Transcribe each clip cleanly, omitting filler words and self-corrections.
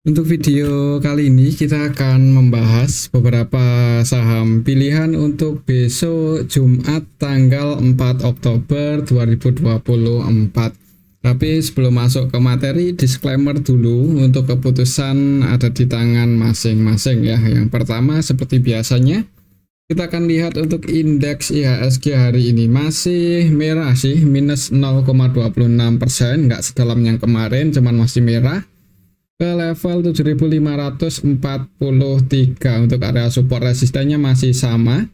Untuk video kali ini kita akan membahas beberapa saham pilihan untuk besok Jumat tanggal 4 Oktober 2024. Tapi sebelum masuk ke materi, disclaimer dulu, untuk keputusan ada di tangan masing-masing ya. Yang pertama seperti biasanya kita akan lihat untuk indeks IHSG hari ini masih merah sih, minus 0,26%, nggak sedalam yang kemarin, cuman masih merah ke level 7543. Untuk area support resistennya masih sama.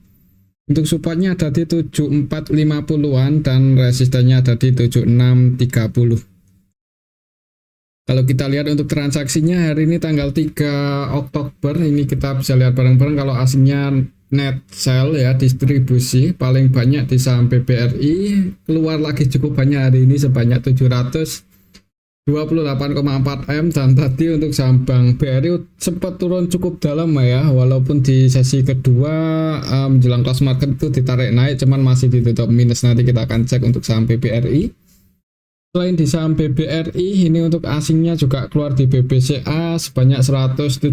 Untuk supportnya ada di 7450-an dan resistennya ada di 7630. Kalau kita lihat untuk transaksinya hari ini tanggal 3 Oktober, ini kita bisa lihat bareng-bareng kalau aslinya net sell ya, distribusi paling banyak di saham BBRI, keluar lagi cukup banyak hari ini sebanyak 728,4 M, dan tadi untuk saham Bank BRI sempat turun cukup dalam ya, walaupun di sesi kedua menjelang close market itu ditarik naik, cuman masih ditutup minus. Nanti kita akan cek untuk saham BBRI. Selain di saham BBRI, ini untuk asingnya juga keluar di BBCA sebanyak 117,7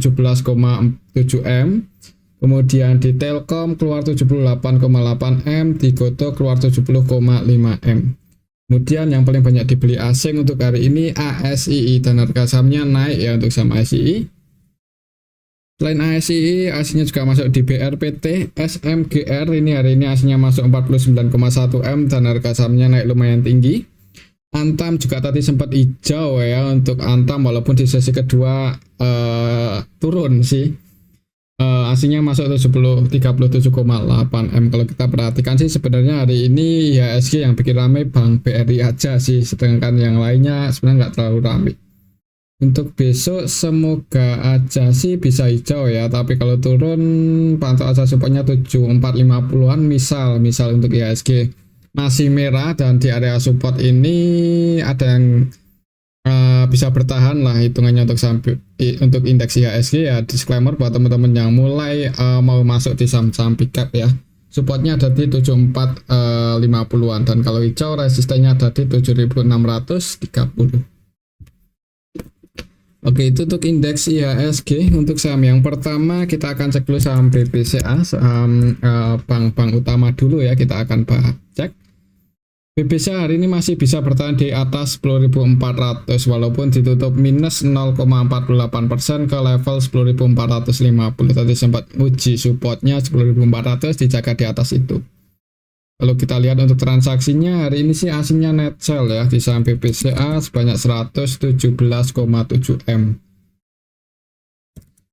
M. Kemudian di Telkom keluar 78,8 M, di Goto keluar 70,5 M. Kemudian yang paling banyak dibeli asing untuk hari ini ASII, dan harga sahamnya naik ya untuk saham ASII. Selain ASII, asingnya juga masuk di BRPT, SMGR, ini hari ini asingnya masuk 49,1 M dan harga sahamnya naik lumayan tinggi. Antam juga tadi sempat hijau ya untuk Antam, walaupun di sesi kedua turun sih. Aslinya masuk 37,8 M. Kalau kita perhatikan sih sebenarnya hari ini IHSG yang bikin ramai Bank BRI aja sih, sedangkan yang lainnya sebenarnya nggak terlalu ramai. Untuk besok semoga aja sih bisa hijau ya, tapi kalau turun pantau aja supportnya 7450-an misal untuk IHSG masih merah, dan di area support ini ada yang bisa bertahan lah hitungannya untuk indeks IHSG ya. Disclaimer buat teman-teman yang mulai mau masuk di saham-saham pickup ya, supportnya ada di 7450-an, dan kalau hijau resistennya ada di 7630. Oke, itu untuk indeks IHSG. Untuk saham yang pertama kita akan cek dulu saham BBCA, saham bank-bank utama dulu ya, kita akan cek. BBCA hari ini masih bisa bertahan di atas 10.400 walaupun ditutup minus 0,48% ke level 10.450. Tadi sempat uji supportnya 10.400, dijaga di atas itu. Kalau kita lihat untuk transaksinya hari ini sih asingnya net sell ya di saham BBCA sebanyak 117,7 M.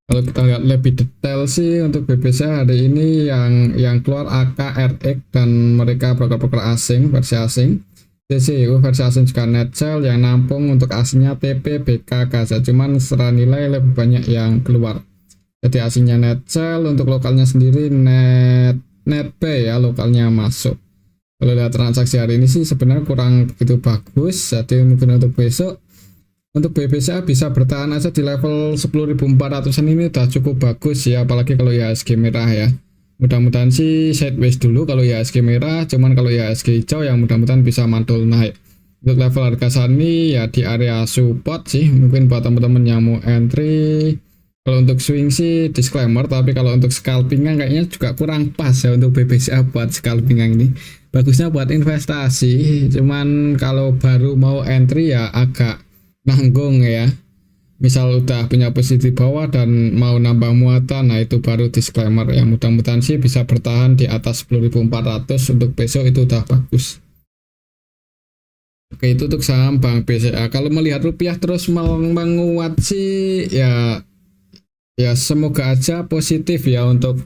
Kalau kita lihat lebih detail sih untuk BBCA hari ini yang keluar AKRX dan mereka broker-broker asing, versi asing. CCU versi asing juga net sell, yang nampung untuk asingnya TP, BK, Gaza, cuman secara nilai lebih banyak yang keluar. Jadi asingnya net sell, untuk lokalnya sendiri net pay ya, lokalnya masuk. Kalau lihat transaksi hari ini sih sebenarnya kurang begitu bagus, jadi mungkin untuk besok untuk BBCA bisa bertahan aja di level 10.400-an, ini udah cukup bagus ya, apalagi kalau IHSG merah ya. Mudah-mudahan sih sideways dulu kalau IHSG merah, cuman kalau IHSG hijau yang mudah-mudahan bisa mantul naik. Untuk level harga saat ini ya di area support sih, mungkin buat teman-teman yang mau entry. Kalau untuk swing sih disclaimer, tapi kalau untuk scalpingan kayaknya juga kurang pas ya untuk BBCA buat scalpingan ini. Bagusnya buat investasi, cuman kalau baru mau entry ya agak nanggung ya. Misal udah punya posisi di bawah dan mau nambah muatan, nah itu baru disclaimer ya. Mudah-mudahan sih bisa bertahan di atas 10.400 untuk besok, itu udah bagus. Oke, itu untuk saham Bank BCA. Kalau melihat rupiah terus menguat sih ya semoga aja positif ya untuk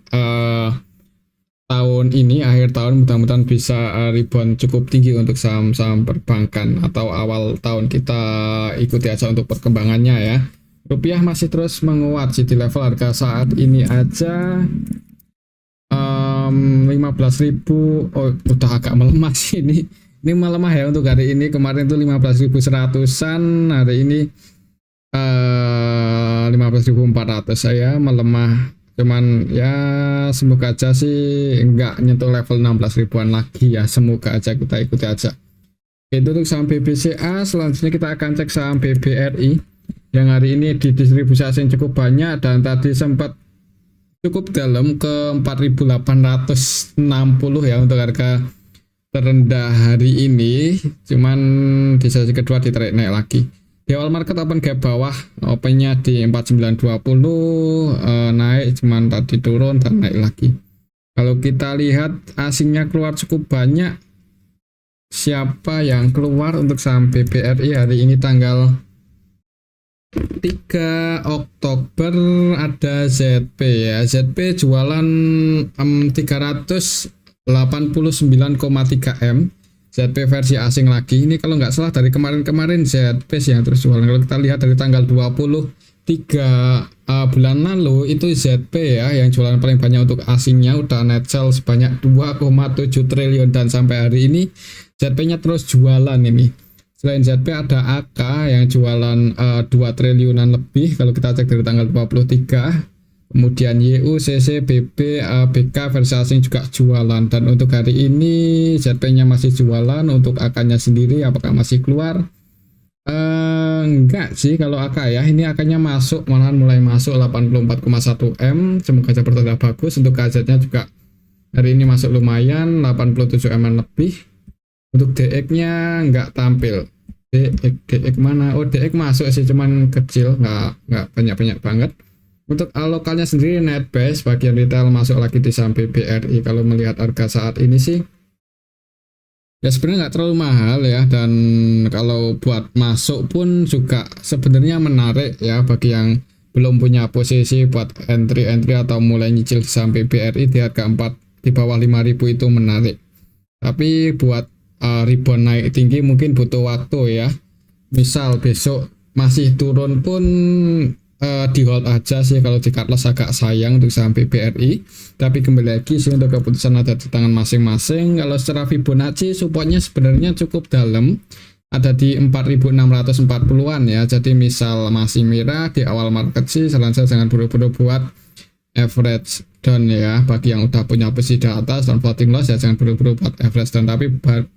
tahun ini, akhir tahun mudah-mudahan bisa rebound cukup tinggi untuk saham-saham perbankan, atau awal tahun kita ikuti aja untuk perkembangannya ya. Rupiah masih terus menguat sih di level harga saat ini aja 15.000. Oh, udah agak melemah sih ini melemah ya untuk hari ini. Kemarin tuh 15.100-an, hari ini 15.400 saya melemah. Cuman ya semoga aja sih enggak nyentuh level 16 ribuan lagi ya, semoga aja, kita ikuti aja. Itu untuk saham BBCA. Selanjutnya kita akan cek saham BBRI. yang hari ini didistribusi asing cukup banyak dan tadi sempat cukup dalam ke 4.860 ya untuk harga terendah hari ini, cuman di sesi kedua ditarik naik lagi. Di awal market open gap bawah, opennya di 4920, naik cuman tadi turun dan naik lagi. Kalau kita lihat asingnya keluar cukup banyak. Siapa yang keluar untuk saham BBRI hari ini tanggal 3 Oktober? Ada ZP ya. ZP jualan 389,3 M. ZP versi asing lagi. Ini kalau nggak salah dari kemarin-kemarin ZP sih yang terus jualan. Kalau kita lihat dari tanggal 23 bulan lalu itu ZP ya yang jualan paling banyak untuk asingnya, udah net sell sebanyak 2,7 triliun dan sampai hari ini ZP-nya terus jualan ini. Selain ZP ada AK yang jualan 2 triliunan lebih kalau kita cek dari tanggal 23. Kemudian YU, CC, BB, BK versi asing juga jualan. Dan untuk hari ini ZP-nya masih jualan. Untuk AK-nya sendiri apakah masih keluar? Enggak sih kalau AK ya. Ini AK-nya masuk, malahan mulai masuk 84,1 M. Semoga saja bertanda bagus. Untuk KZ-nya juga hari ini masuk lumayan 87 M lebih. Untuk DX-nya enggak tampil. DX mana? Oh, DX masuk sih, cuman kecil, enggak banyak-banyak banget. Untuk lokalnya sendiri net base bagian retail masuk lagi di saham BBRI. Kalau melihat harga saat ini sih ya sebenarnya nggak terlalu mahal ya, dan kalau buat masuk pun juga sebenarnya menarik ya bagi yang belum punya posisi buat entry atau mulai nyicil di saham BBRI di harga 4 di bawah 5.000 itu menarik. Tapi buat rebound naik tinggi mungkin butuh waktu ya. Misal besok masih turun pun di hold aja sih, kalau di cut loss agak sayang untuk saham BBRI. Tapi kembali lagi sih untuk keputusan ada di tangan masing-masing. Kalau secara Fibonacci supportnya sebenarnya cukup dalam, ada di 4.640-an ya. Jadi misal masih merah di awal market sih saran saya jangan buru-buru buat average down ya. Bagi yang udah punya posisi di atas dan floating loss ya jangan buru-buru buat average down. Tapi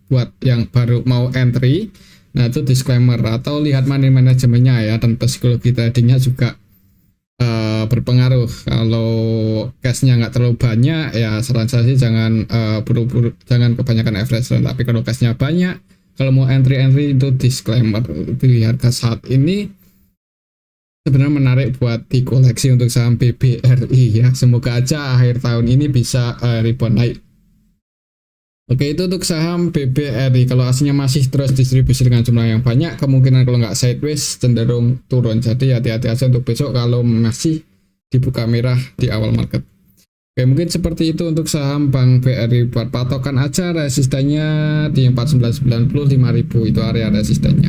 buat yang baru mau entry, nah itu disclaimer atau lihat money manajemennya ya, dan psikologi tradingnya juga berpengaruh. Kalau cashnya nggak terlalu banyak ya saran saya sih jangan buru-buru, jangan kebanyakan average down. Tapi kalau cashnya banyak, kalau mau entry itu disclaimer. Di harga saat ini sebenarnya menarik buat dikoleksi untuk saham BBRI ya. Semoga aja akhir tahun ini bisa rebound naik. Oke, itu untuk saham BBRI. Kalau aslinya masih terus distribusi dengan jumlah yang banyak, kemungkinan kalau nggak sideways cenderung turun. Jadi hati-hati aja untuk besok kalau masih dibuka merah di awal market. Oke, mungkin seperti itu untuk saham Bank BRI. Buat patokan aja resistennya di 4990 5.000 itu area resistennya.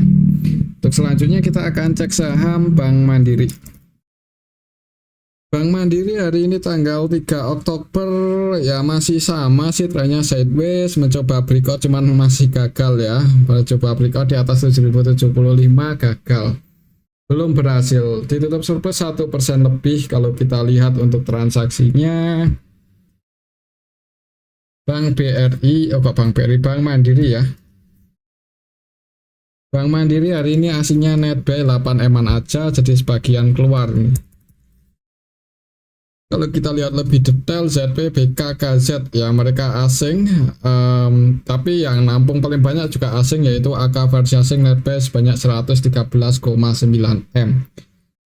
Untuk selanjutnya kita akan cek saham Bank Mandiri. Bank Mandiri hari ini tanggal 3 Oktober ya masih sama sih, trennya sideways, mencoba breakout cuman masih gagal ya. Coba breakout di atas 7075 gagal, belum berhasil. Ditutup surplus 1% lebih. Kalau kita lihat untuk transaksinya Bank BRI, Bank Mandiri ya. Bank Mandiri hari ini asingnya net buy 8 eman aja, jadi sebagian keluar nih. Kalau kita lihat lebih detail ZP, BK, KZ ya mereka asing, tapi yang nampung paling banyak juga asing, yaitu AK versi asing net buy sebanyak 113,9 M.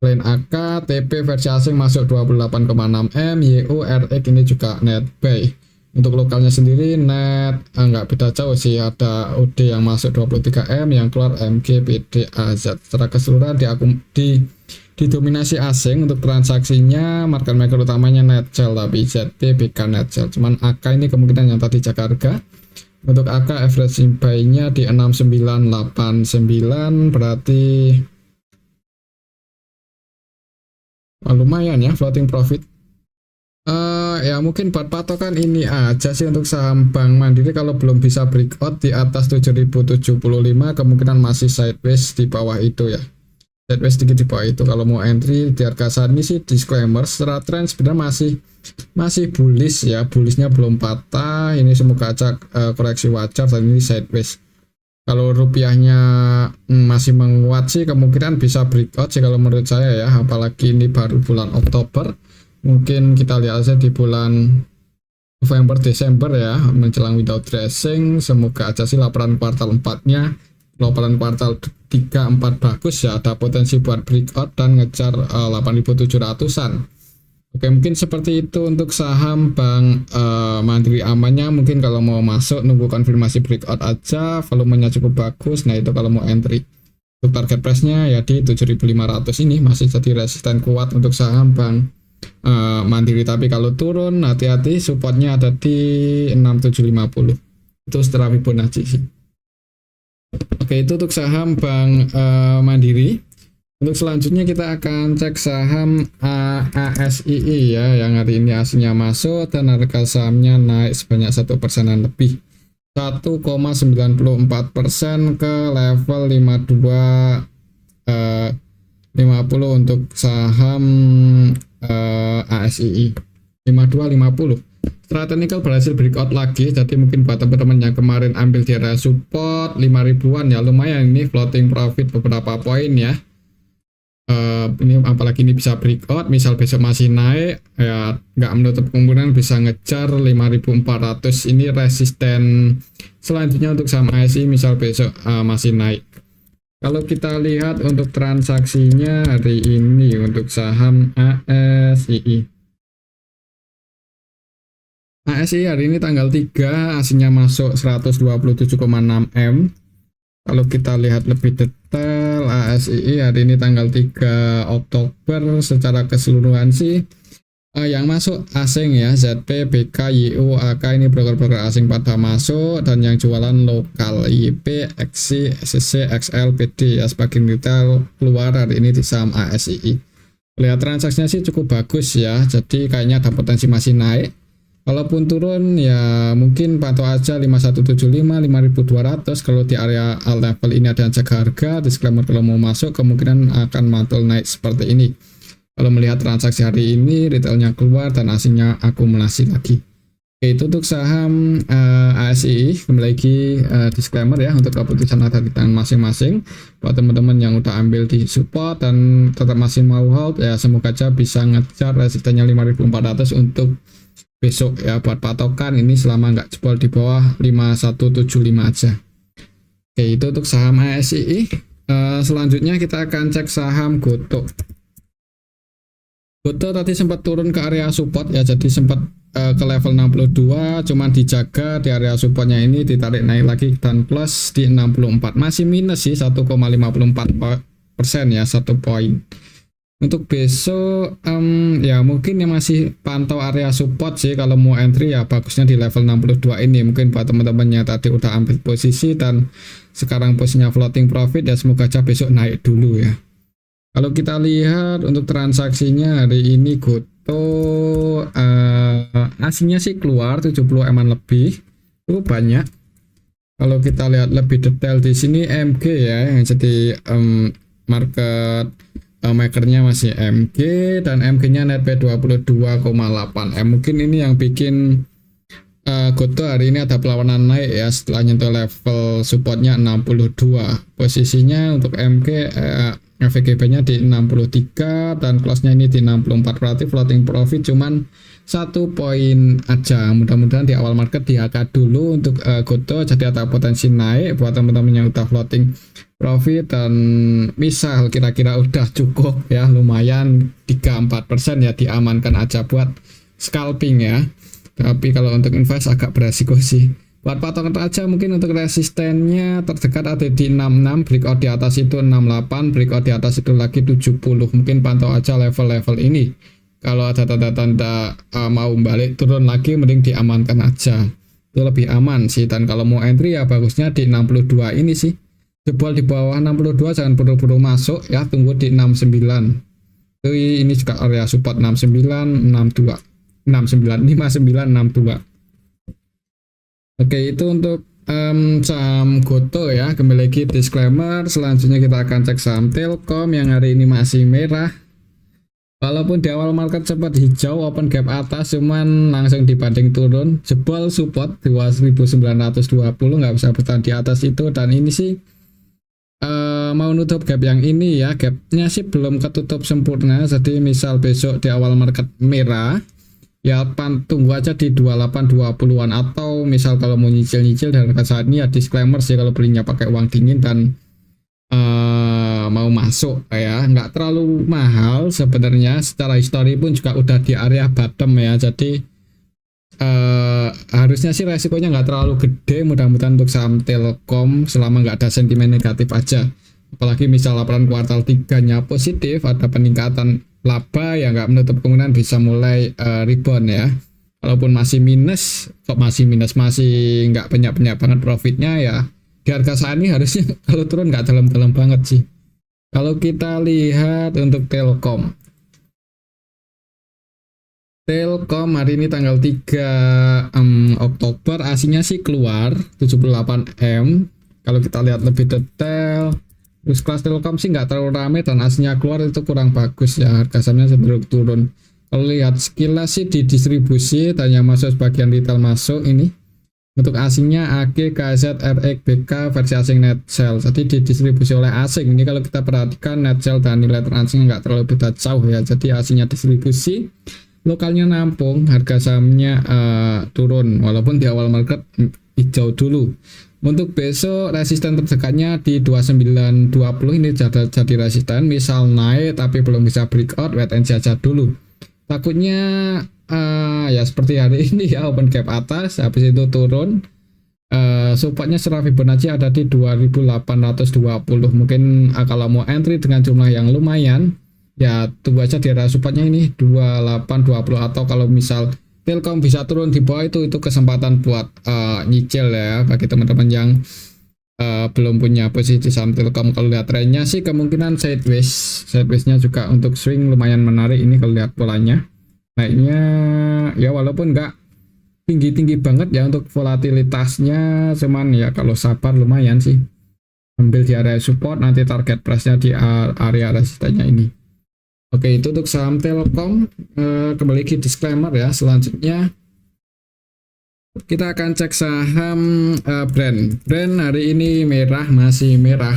Selain AK, TP versi asing masuk 28,6 M, YU, RX ini juga net buy. Untuk lokalnya sendiri net nggak beda jauh sih, ada OD yang masuk 23 M, yang keluar MG, PD, AZ. Secara keseluruhan didominasi asing. Untuk transaksinya market maker utamanya net sell, tapi ZP, BK net sell. Cuman AK ini kemungkinan yang tadi jaga harga. Untuk AK average buy-nya di 6989, berarti lumayan ya floating profit. Ya mungkin buat patokan ini aja sih untuk saham Bank Mandiri. Kalau belum bisa breakout di atas 7075, kemungkinan masih sideways di bawah itu ya. Sideways sedikit di bawah itu. Kalau mau entry di harga saat ini sih disclaimer, secara trend sebenarnya masih bullish ya. Bullishnya belum patah. Ini semoga aja koreksi wajar dan ini sideways. Kalau rupiahnya masih menguat sih kemungkinan bisa breakout sih kalau menurut saya ya, apalagi ini baru bulan Oktober. Mungkin kita lihat aja di bulan November Desember ya, menjelang window dressing. Semoga aja sih laporan kuartal 4-nya, laporan kuartal 3 4 bagus ya, ada potensi buat breakout dan ngejar 8.700-an. Oke, mungkin seperti itu untuk saham Bank Mandiri amannya. Mungkin kalau mau masuk nunggu konfirmasi breakout aja, volumenya cukup bagus. Nah itu kalau mau entry. Untuk target price-nya ya di 7.500 ini masih jadi resisten kuat untuk saham Bank Mandiri. Tapi kalau turun hati-hati, supportnya ada di 6750. Itu setelah Fibonacci sih. Oke, itu untuk saham Bank Mandiri. Untuk selanjutnya kita akan cek saham ASII ya, yang hari ini aslinya masuk dan harga sahamnya naik sebanyak 1%-an lebih, 1,94% ke level 5250 untuk saham ASII 5250. Secara teknikal berhasil breakout lagi, jadi mungkin buat teman-teman yang kemarin ambil di area support 5.000-an ya, lumayan ini floating profit beberapa poin ya. Ini apalagi ini bisa breakout, misal besok masih naik ya, nggak menutup kemungkinan bisa ngejar 5.400 ini resisten selanjutnya untuk saham ASI misal besok masih naik. Kalau kita lihat untuk transaksinya hari ini untuk saham ASI hari ini tanggal 3 aslinya masuk 127,6 M. Kalau kita lihat lebih detail ASII hari ini tanggal 3 Oktober secara keseluruhan sih yang masuk asing ya, ZP, BK, YU, AK ini broker-broker asing pada masuk, dan yang jualan lokal IP, XC, SCC, XL, PD ya, sebagian retail keluar hari ini di saham ASII. Lihat transaksinya sih cukup bagus ya, jadi kayaknya ada potensi masih naik. Kalaupun turun ya mungkin pantau aja 5175, 5200. Kalau di area level ini ada yang jaga harga, disclaimer kalau mau masuk kemungkinan akan mantul naik seperti ini. Kalau melihat transaksi hari ini retailnya keluar dan asingnya akumulasi lagi. Oke, itu untuk saham ASI. Kembali lagi disclaimer ya, untuk keputusan ada di tangan masing-masing. Buat teman-teman yang udah ambil di support dan tetap masih mau hold ya, semoga aja bisa ngejar resistennya 5400 untuk besok ya, buat patokan ini selama nggak jebol di bawah 5175 aja. Oke, itu untuk saham ASI. Selanjutnya kita akan cek saham Gotoh. Gotoh tadi sempat turun ke area support ya, jadi sempat ke level 62, cuman dijaga di area supportnya ini, ditarik naik lagi dan plus di 64, masih minus sih 1,54% ya, 1 poin. Untuk besok ya mungkin yang masih pantau area support sih, kalau mau entry ya bagusnya di level 62 ini. Mungkin buat teman-teman yang tadi udah ambil posisi dan sekarang posisinya floating profit ya, semoga aja besok naik dulu ya. Kalau kita lihat untuk transaksinya hari ini Gotoh aslinya sih keluar 70 M lebih, itu banyak. Kalau kita lihat lebih detail di sini MG ya, yang jadi market makernya masih MG, dan MG-nya netpay 22,8 M. Mungkin ini yang bikin Gotoh hari ini ada perlawanan naik ya, setelah nyentuh level supportnya 62. Posisinya untuk MG FVGB-nya di 63 dan close-nya ini di 64, berarti floating profit cuman 1 poin aja. Mudah-mudahan di awal market di HK dulu untuk Gotoh, jadi ada potensi naik buat teman-teman yang udah floating profit dan misal kira-kira udah cukup ya, lumayan 3-4% ya, diamankan aja buat scalping ya. Tapi kalau untuk invest agak beresiko sih. Buat patokan aja mungkin untuk resistennya terdekat ada di 66, breakout di atas itu 68, breakout di atas itu lagi 70. Mungkin pantau aja level-level ini. Kalau ada tanda-tanda mau balik turun lagi, mending diamankan aja. Itu lebih aman sih. Dan kalau mau entry ya bagusnya di 62 ini sih. Jebol di bawah 62 jangan buru-buru masuk ya, tunggu di 69. Itu ini juga area support 69, 62. 69, 59, 62. Oke, itu untuk saham Gotoh ya. Kembali lagi disclaimer. Selanjutnya kita akan cek saham Telkom yang hari ini masih merah. Walaupun di awal market sempat hijau open gap atas, cuman langsung dibanding turun, jebol support 2920, nggak bisa bertahan di atas itu. Dan ini sih mau nutup gap yang ini ya, gapnya sih belum ketutup sempurna. Jadi misal besok di awal market merah, ya tunggu aja di 2820-an, atau misal kalau mau nyicil-nyicil dan saat ini ya disclaimer sih kalau belinya pakai uang dingin dan mau masuk ya nggak terlalu mahal sebenarnya. Secara histori pun juga udah di area bottom ya, jadi harusnya sih resikonya nggak terlalu gede. Mudah-mudahan untuk saham Telkom selama nggak ada sentimen negatif aja, apalagi misal laporan kuartal 3-nya positif, ada peningkatan laba ya, nggak menutup kemungkinan bisa mulai rebound ya. Walaupun masih minus, masih nggak banyak banget profitnya ya, di harga saat ini harusnya kalau turun nggak dalam-dalam banget sih. Kalau kita lihat untuk Telkom hari ini tanggal 3 Oktober, aslinya sih keluar 78M. Kalau kita lihat lebih detail, terus kelas Telkom sih nggak terlalu rame dan aslinya keluar itu kurang bagus ya, harga sahamnya cenderung turun. Kalau lihat sekilas sih di distribusi, tanya masuk sebagian retail masuk ini. Untuk asingnya AG, KZ, RX, BK versi asing net sell. Jadi didistribusi oleh asing. Ini kalau kita perhatikan net sell dan nilai transaksinya nggak terlalu beda jauh ya. Jadi asingnya distribusi, lokalnya nampung, harga sahamnya turun walaupun di awal market hijau dulu. Untuk besok resisten terdekatnya di 2920, ini jadi resisten. Misal naik tapi belum bisa breakout, wait and see aja dulu. Takutnya ya seperti hari ini ya, open gap atas habis itu turun. Supportnya secara Fibonacci ada di 2820. Mungkin kalau mau entry dengan jumlah yang lumayan ya tunggu aja di area supportnya ini 2820, atau kalau misal Telkom bisa turun di bawah itu kesempatan buat nyicil ya bagi teman-teman yang belum punya posisi saham Telkom. Kalau lihat trennya sih kemungkinan sideways-nya juga untuk swing lumayan menarik ini kalau lihat polanya. Naiknya ya walaupun nggak tinggi-tinggi banget ya untuk volatilitasnya, cuman ya kalau sabar lumayan sih. Ambil di area support, nanti target price-nya di area resistennya ini. Oke, itu untuk saham Telkom. Kembali ke disclaimer ya. Selanjutnya kita akan cek saham brand hari ini merah, masih merah.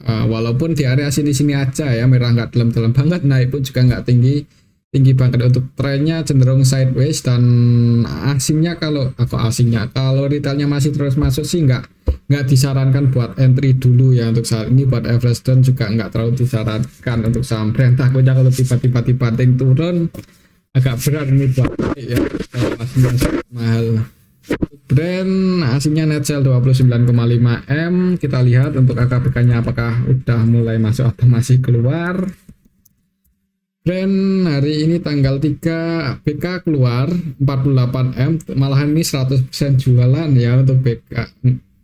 Walaupun di area sini-sini aja ya, merah nggak dalam-dalam banget, naik pun juga nggak tinggi banget. Untuk trennya cenderung sideways dan asingnya kalau retailnya masih terus masuk sih nggak disarankan buat entry dulu ya untuk saat ini. Buat average down juga nggak terlalu disarankan untuk saham brand, takutnya kalau tiba-tiba dibanting turun agak berat ini buat ya, masih mahal. Brand aslinya net sell 29,5M. Kita lihat untuk AKBK-nya apakah udah mulai masuk atau masih keluar. Brand hari ini tanggal 3 BK keluar 48M, malahan ini 100% jualan ya untuk BK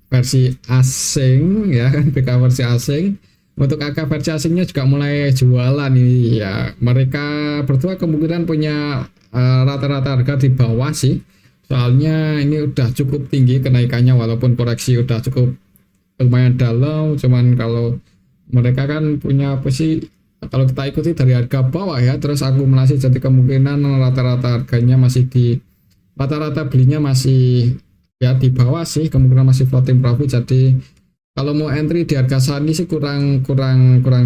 versi asing ya kan, BK versi asing. Untuk AK versi asingnya juga mulai jualan ini ya. Mereka berdua kemungkinan punya rata-rata harga di bawah sih. Soalnya ini udah cukup tinggi kenaikannya, walaupun koreksi udah cukup lumayan dalam. Cuman kalau mereka kan punya posisi, kalau kita ikuti dari harga bawah ya, terus akumulasi, jadi kemungkinan rata-rata harganya masih di rata-rata belinya masih ya di bawah sih, kemungkinan masih floating profit. Jadi kalau mau entry di harga saat ini sih kurang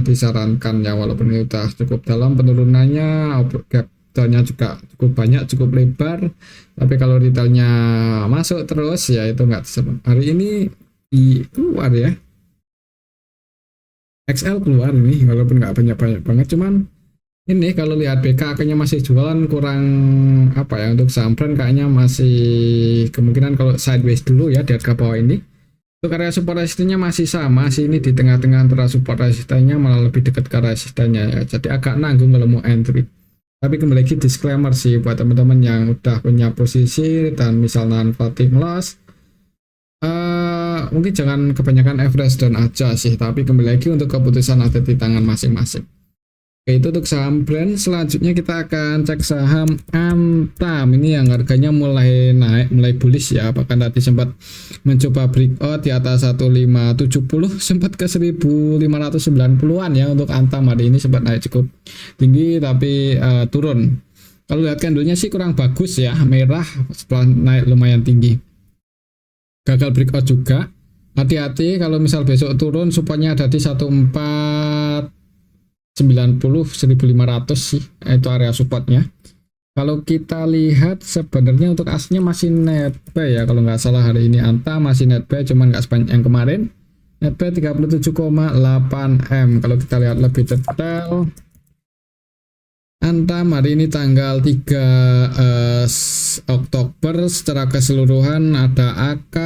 disarankan ya, walaupun ini udah cukup dalam penurunannya, gapnya juga cukup banyak, cukup lebar. Tapi kalau retailnya masuk terus ya itu nggak disarankan. Hari ini keluar ya, XL keluar ini walaupun nggak banyak banget, cuman ini kalau lihat BK kayaknya masih jualan, kurang apa ya. Untuk saham brand kayaknya masih kemungkinan kalau sideways dulu ya di harga bawah ini. Untuk area support resistennya masih sama sih, ini di tengah-tengah antara support resistennya, malah lebih dekat ke resistennya ya, jadi agak nanggung kalau mau entry. Tapi kembali lagi disclaimer sih buat teman-teman yang udah punya posisi dan misalnya floating loss, mungkin jangan kebanyakan average down aja sih, tapi kembali lagi untuk keputusan ada di tangan masing-masing. Oke, itu untuk saham brand. Selanjutnya kita akan cek saham Antam. Ini yang harganya mulai naik, mulai bullish ya. Bahkan tadi sempat mencoba breakout di atas 1570, sempat ke 1590-an ya untuk Antam. Hari ini sempat naik cukup tinggi tapi turun. Kalau lihat candlenya sih kurang bagus ya, merah setelah naik lumayan tinggi. Gagal breakout juga. Hati-hati kalau misal besok turun, supportnya ada di 1490-1500 sih, itu area supportnya. Kalau kita lihat sebenarnya untuk aslinya masih net buy ya, kalau nggak salah hari ini Antam masih net buy, cuman nggak sebanyak yang kemarin. Net buy 37,8 M. Kalau kita lihat lebih detail, Antam hari ini tanggal 3 Oktober secara keseluruhan ada AK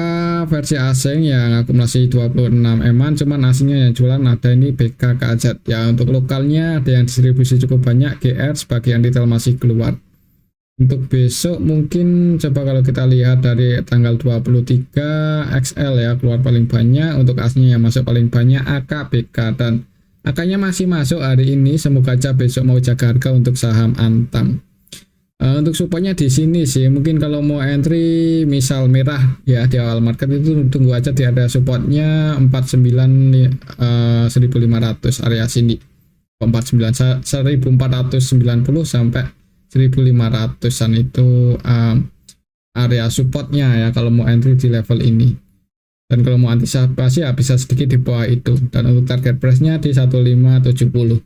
versi asing yang akumulasi 26 eman, cuman aslinya yang jualan ada ini BKKZ ya. Untuk lokalnya ada yang distribusi cukup banyak, GR sebagian retail masih keluar. Untuk besok mungkin coba kalau kita lihat dari tanggal 23 XL ya keluar paling banyak, untuk aslinya yang masuk paling banyak AK, BK, dan AK-nya masih masuk hari ini. Semoga aja besok mau jaga harga untuk saham Antam. Untuk supportnya di sini sih, mungkin kalau mau entry misal merah ya di awal market itu tunggu aja di area supportnya 49 1500 area sini. 49 1490 sampai 1500-an itu area supportnya ya kalau mau entry di level ini. Dan kalau mau antisipasi ya bisa sedikit di bawah itu. Dan untuk target price-nya di 1570.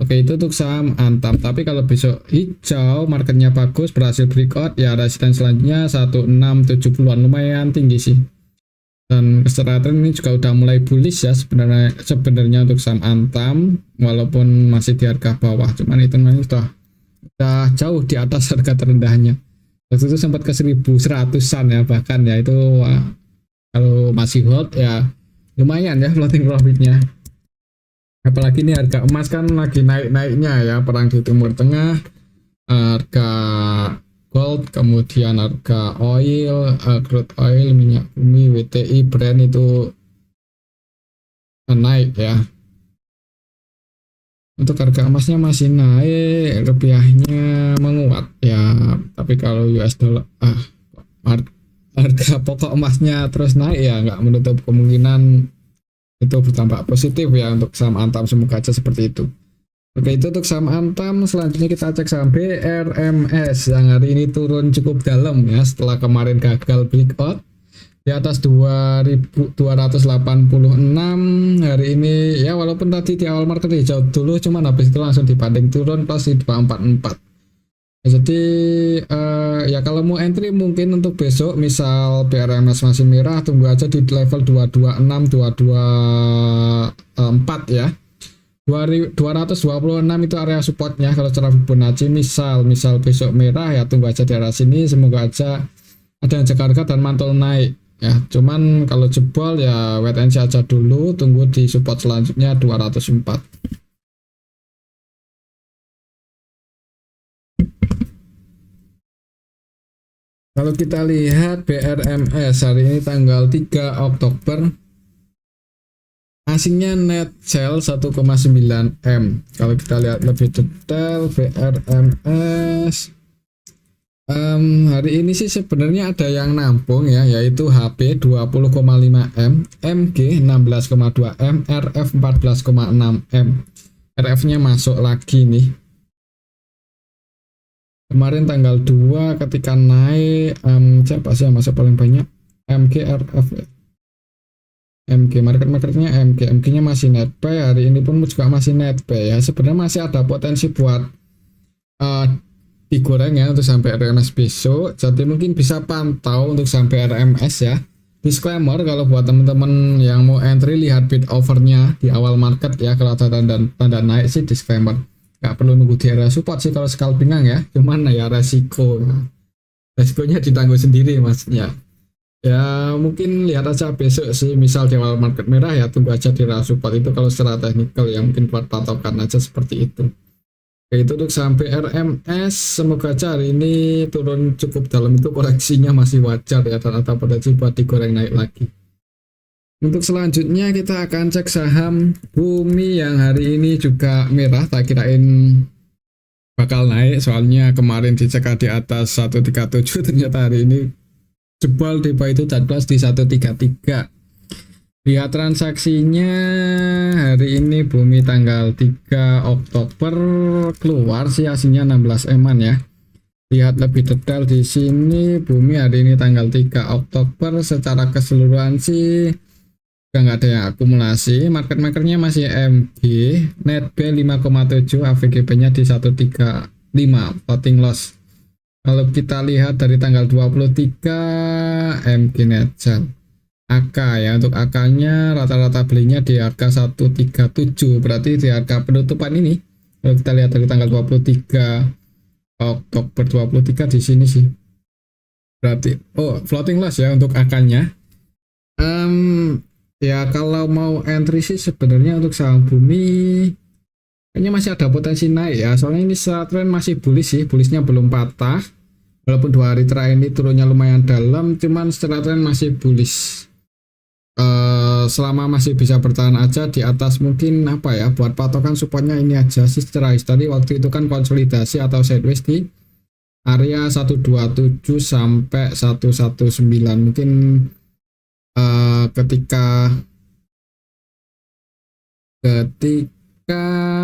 Oke, itu untuk saham Antam. Tapi kalau besok hijau, marketnya bagus, berhasil breakout, ya resisten selanjutnya 1670-an, lumayan tinggi sih. Dan secara trend ini juga udah mulai bullish ya sebenarnya untuk saham Antam, walaupun masih di harga bawah. Cuman hitungannya sudah jauh di atas harga terendahnya. Waktu itu sempat ke 1100-an ya bahkan ya, itu wah, kalau masih hold ya lumayan ya floating profitnya. Apalagi ini harga emas kan lagi naik-naiknya ya, perang di Timur Tengah, harga gold, kemudian harga oil, crude oil, minyak bumi, WTI, Brent itu naik ya. Untuk harga emasnya masih naik, rupiahnya menguat ya. Tapi kalau US dollar, harga pokok emasnya terus naik ya, nggak menutup kemungkinan itu bertambah positif ya untuk saham Antam. Semoga aja seperti itu. Oke, itu untuk saham Antam. Selanjutnya kita cek saham BRMS yang hari ini turun cukup dalam ya setelah kemarin gagal breakout di atas 2286. Hari ini ya walaupun tadi di awal market hijau dulu, cuman habis itu langsung dibanding turun plus di 244. Jadi ya kalau mau entry mungkin untuk besok misal BRMS masih merah, tunggu aja di level 226 224 ya. 226 itu area supportnya kalau secara Fibonacci. Misal besok merah ya tunggu aja di area sini, semoga aja ada yang jaga harga dan mantul naik ya. Cuman kalau jebol ya wait and see aja dulu, tunggu di support selanjutnya 204. Kalau kita lihat BRMS hari ini tanggal 3 Oktober, asingnya net sell 1,9 M. Kalau kita lihat lebih detail BRMS hari ini sih sebenarnya ada yang nampung ya, yaitu HP 20,5 M, MG 16,2 M, RF 14,6 M. RF-nya masuk lagi nih. Kemarin tanggal 2 ketika naik, siapa sih yang masuk paling banyak? MG, RF ya. MG, marketnya MG-nya masih net buy, hari ini pun juga masih net buy ya. Sebenarnya masih ada potensi buat digoreng ya untuk sampai RMS besok. Jadi mungkin bisa pantau untuk sampai RMS ya. Disclaimer kalau buat teman-teman yang mau entry, lihat bid overnya di awal market ya. Kalau ada tanda naik sih disclaimer, nggak perlu nunggu di area support sih kalau scalpingan ya. Cuman ya resikonya ditanggung sendiri maksudnya. Ya mungkin lihat aja besok sih, misal di awal market merah ya tunggu aja di area support itu kalau secara teknikal ya, mungkin buat patokan aja seperti itu. Oke, itu untuk sampai RMS, semoga aja hari ini turun cukup dalam, itu koreksinya masih wajar ya dan ada potensi buat digoreng naik lagi. Untuk selanjutnya kita akan cek saham Bumi yang hari ini juga merah. Tak kirain bakal naik, soalnya kemarin dicek di atas 137, ternyata hari ini jebol di bawah itu dan close di 133. Lihat transaksinya hari ini Bumi tanggal 3 Oktober keluar sih hasilnya 16 eman ya. Lihat lebih detail di sini Bumi hari ini tanggal 3 Oktober secara keseluruhan sih nggak ada yang akumulasi. Market makernya masih MG, net B 5,7, AVGB-nya di 135, floating loss. Kalau kita lihat dari tanggal 23 MG net sell. AK ya, untuk AK-nya rata-rata belinya di harga 137, berarti di harga penutupan ini. Kalau kita lihat dari tanggal 23 Oktober 23 di sini sih. Berarti floating loss ya untuk AK-nya. Ya kalau mau entry sih sebenarnya untuk saham Bumi kayaknya masih ada potensi naik ya. Soalnya ini tren masih bullish sih, bullishnya belum patah. Walaupun 2 hari terakhir ini turunnya lumayan dalam, cuman secara tren masih bullish. Selama masih bisa bertahan aja di atas mungkin apa ya, buat patokan supportnya ini aja sih. Secara history waktu itu kan konsolidasi atau sideways di area 127 sampai 119. Mungkin ketika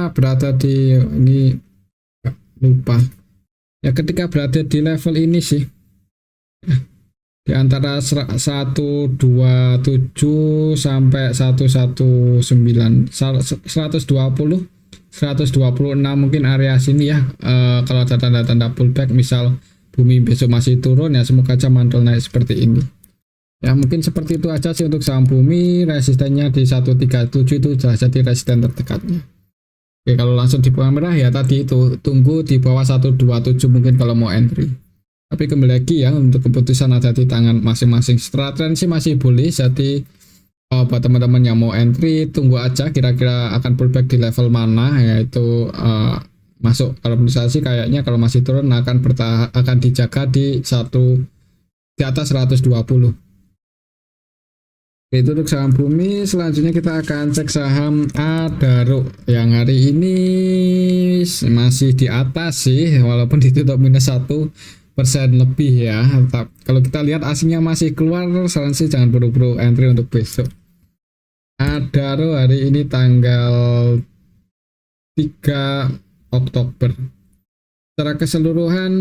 berada di ini lupa ya, ketika berada di level ini sih di antara 127 sampai 119, 120 126 mungkin area sini ya. Kalau ada tanda-tanda pullback, misal Bumi besok masih turun ya, semoga aja mantul naik seperti ini. Ya mungkin seperti itu aja sih untuk saham Bumi. Resistennya di 137 itu sudah jadi resisten terdekatnya. Oke, kalau langsung di bawah merah ya tadi itu tunggu di bawah 127 mungkin kalau mau entry. Tapi kembali lagi ya, untuk keputusan ada di tangan masing-masing. Setelah tren sih masih boleh, jadi buat teman-teman yang mau entry tunggu aja kira-kira akan pullback di level mana, yaitu masuk. Kalau menurut saya sih kayaknya kalau masih turun akan dijaga di atas 120. Itu untuk saham Bumi. Selanjutnya kita akan cek saham Adaro yang hari ini masih di atas sih, walaupun ditutup minus 1% lebih ya. Kalau kita lihat aslinya masih keluar, saran sih jangan buru-buru entry untuk besok. Adaro hari ini tanggal 3 Oktober. Secara keseluruhan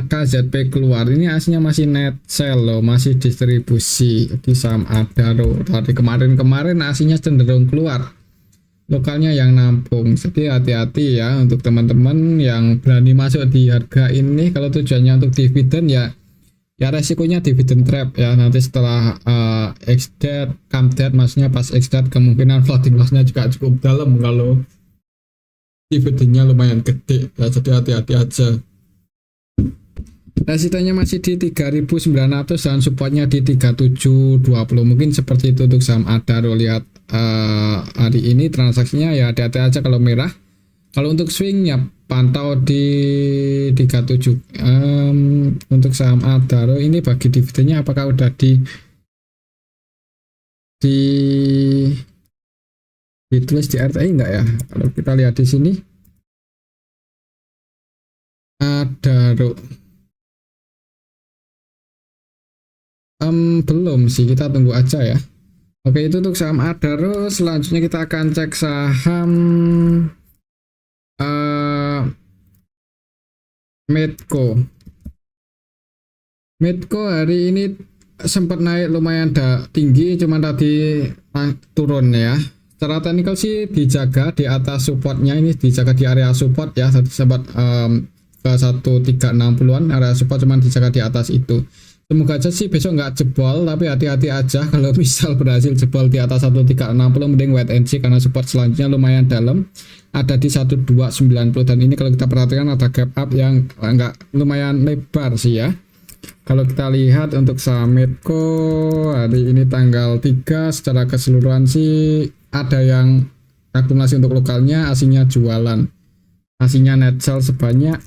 KZP keluar ini aslinya masih net sell loh, masih distribusi di saham Adaro. Tadi kemarin aslinya cenderung keluar, lokalnya yang nampung. Jadi hati-hati ya untuk teman-teman yang berani masuk di harga ini. Kalau tujuannya untuk dividen ya resikonya dividen trap ya. Nanti setelah exit come dead, maksudnya pas exit kemungkinan floating lossnya juga cukup dalam kalau dividennya lumayan gede ya, jadi hati-hati aja. Resistennya masih di 3.900 dan supportnya di 3720. Mungkin seperti itu untuk saham Adaro. Lihat hari ini transaksinya ya hati-hati aja kalau merah. Kalau untuk swing ya pantau di 37. Untuk saham Adaro ini bagi dividennya apakah udah ditulis di RTI enggak ya? Kalau kita lihat di sini Adaro belum sih, kita tunggu aja ya. Oke, itu untuk saham Adaro. Selanjutnya kita akan cek saham Medco. Medco hari ini sempat naik lumayan tinggi, cuman tadi turun ya. Secara teknikal sih dijaga di atas supportnya, ini dijaga di area support ya, sempat ke 1360-an area support, cuman dijaga di atas itu. Semoga aja sih besok nggak jebol, tapi hati-hati aja kalau misal berhasil jebol di atas 1360, mending wait and see karena support selanjutnya lumayan dalam, ada di 1290. Dan ini kalau kita perhatikan ada gap up yang nggak lumayan lebar sih ya. Kalau kita lihat untuk saham Medco hari ini tanggal 3 secara keseluruhan sih ada yang akumulasi untuk lokalnya, aslinya jualan, aslinya net sell sebanyak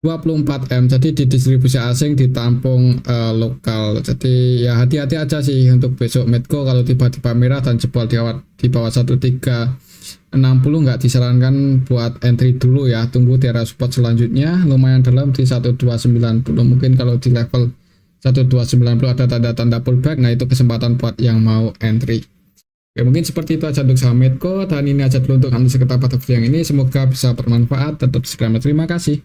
24M, jadi di distribusi asing ditampung lokal. Jadi ya hati-hati aja sih untuk besok Medco kalau tiba-tiba merah dan jebol di bawah 1360 nggak disarankan buat entry dulu ya. Tunggu di area support selanjutnya lumayan dalam di 1290. Mungkin kalau di level 1290 ada tanda-tanda pullback, nah itu kesempatan buat yang mau entry. Oke, mungkin seperti itu aja untuk saham Medco, dan ini aja dulu untuk analisa kita pada video yang ini. Semoga bisa bermanfaat. Tetap disclaimer, terima kasih.